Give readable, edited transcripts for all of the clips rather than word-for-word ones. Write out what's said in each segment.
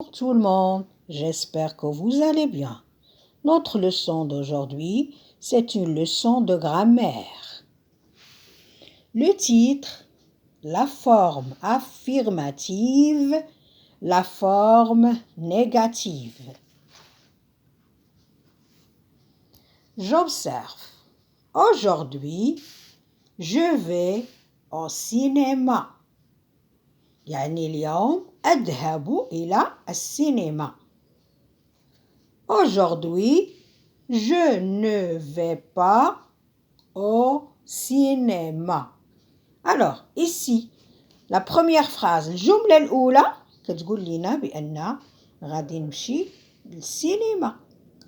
Bonjour tout le monde, j'espère que vous allez bien. Notre leçon d'aujourd'hui, c'est une leçon de grammaire. Le titre, la forme affirmative, la forme négative. J'observe. Aujourd'hui, je vais au cinéma. يعني اليوم أذهب إلى السينما. Aujourd'hui, je ne vais pas au cinéma. Alors, ici, la première phrase, الجملة الأولى كتقول لنا بأن غادي نمشي للسينما.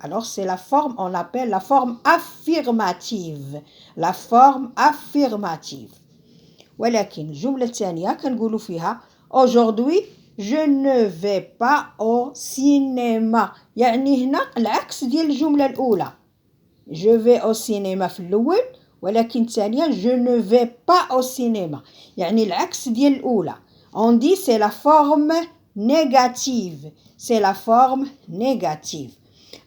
Alors, c'est la forme, on l'appelle la forme affirmative. La forme affirmative. ولكن الجملة الثانية كنقولوا فيها Aujourd'hui, je ne vais pas au cinéma. يعني هنا العكس ديال الجملة الأولى. Je vais au cinéma في الأول ولكن الثانية je ne vais pas au cinéma. يعني العكس ديال الأولى. On dit c'est la forme négative. C'est la forme négative.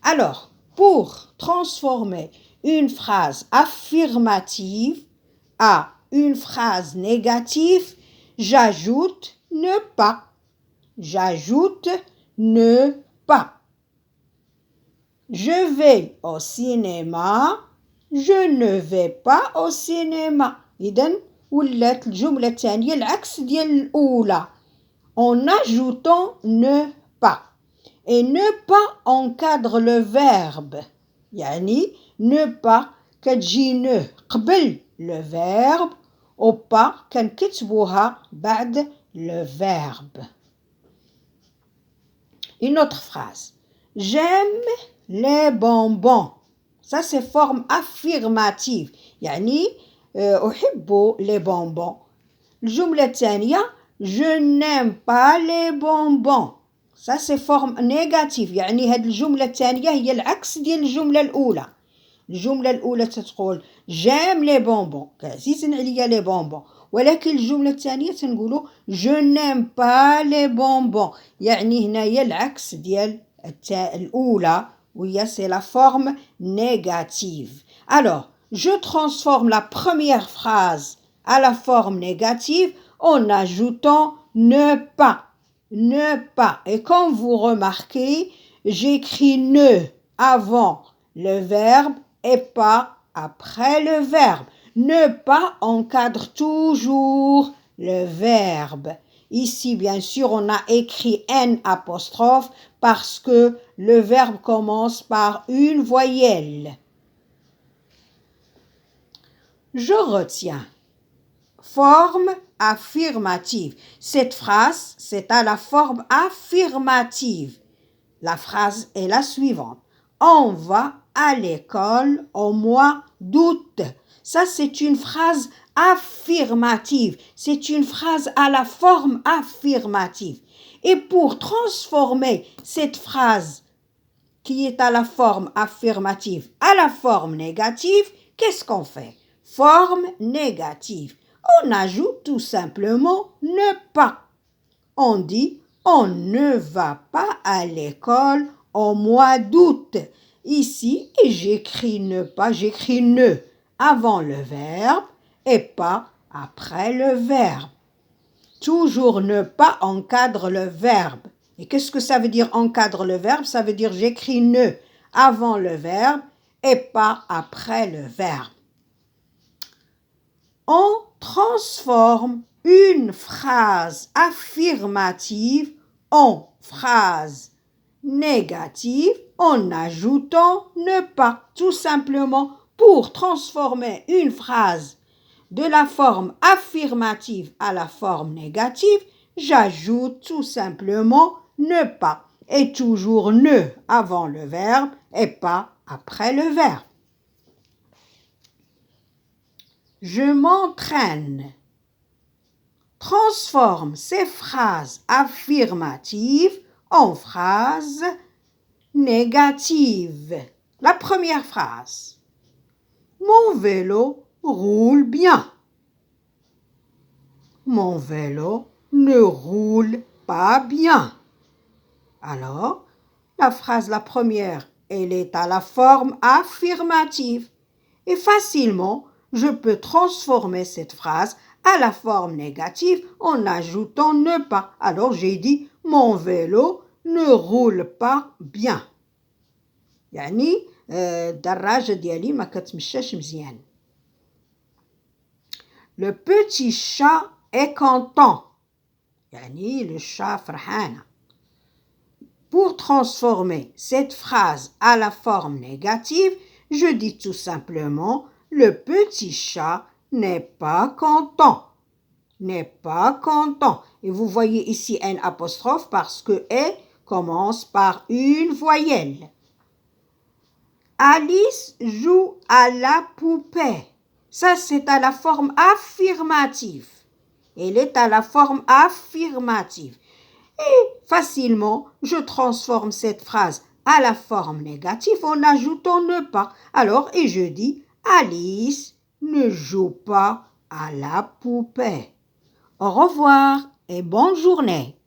Alors, pour transformer une phrase affirmative à une phrase négative, j'ajoute ne pas. J'ajoute ne pas. Je vais au cinéma. Je ne vais pas au cinéma. إذن ولات الجملة الثانية العكس ديال الأولى. En ajoutant ne pas. Et ne pas encadre le verbe. يعني ne pas كتجي ne قبل le verbe ou pas كنكتبوها بعد le verbe. Une autre phrase. J'aime les bonbons. Ça c'est forme affirmative. يعني أحب les bonbons. الجملة الثانية je n'aime pas les bonbons. Ça c'est forme négative. يعني هاد الجملة الثانية هي العكس ديال الجملة الأولى. الجملة الأولى تتقول j'aime les bonbons. عزيزين عليا les bonbons. ولكن الجملة الثانية تنقولوا je n'aime pas les bonbons. يعني هنايا العكس ديال الأولى وهي c'est la forme négative. Alors, je transforme la première phrase à la forme négative en ajoutant ne pas. Ne pas. Et comme vous remarquez, j'écris ne avant le verbe et pas après le verbe. Ne pas encadre toujours le verbe. Ici, bien sûr, on a écrit N apostrophe parce que le verbe commence par une voyelle. Je retiens. Forme affirmative. Cette phrase, c'est à la forme affirmative. La phrase est la suivante. On va à l'école au mois d'août. Ça, c'est une phrase affirmative. C'est une phrase à la forme affirmative. Et pour transformer cette phrase qui est à la forme affirmative à la forme négative, qu'est-ce qu'on fait? Forme négative. On ajoute tout simplement ne pas. On dit on ne va pas à l'école au mois d'août. Ici, j'écris ne pas, j'écris ne avant le verbe et pas après le verbe. Toujours ne pas encadre le verbe. Et qu'est-ce que ça veut dire encadre le verbe? Ça veut dire j'écris ne avant le verbe et pas après le verbe. On transforme une phrase affirmative en phrase négative en ajoutant ne pas. Tout simplement, pour transformer une phrase de la forme affirmative à la forme négative, j'ajoute tout simplement ne pas. Et toujours ne avant le verbe et pas après le verbe. Je m'entraîne. Transforme ces phrases affirmatives en phrases négatives. La première phrase. Mon vélo roule bien. Mon vélo ne roule pas bien. Alors, la première, elle est à la forme affirmative. Et facilement, je peux transformer cette phrase à la forme négative en ajoutant ne pas. Alors, j'ai dit mon vélo ne roule pas bien. يعني الدراجة ديالي ما كتمشاش مزيان. Le petit chat est content. يعني le chat فرحان. Pour transformer cette phrase à la forme négative, je dis tout simplement le petit chat n'est pas content. N'est pas content. Et vous voyez ici un apostrophe parce que « est » commence par une voyelle. Alice joue à la poupée. Ça, c'est à la forme affirmative. Elle est à la forme affirmative. Et facilement, je transforme cette phrase à la forme négative en ajoutant ne pas. Alors, et je dis Alice ne joue pas à la poupée. Au revoir et bonne journée.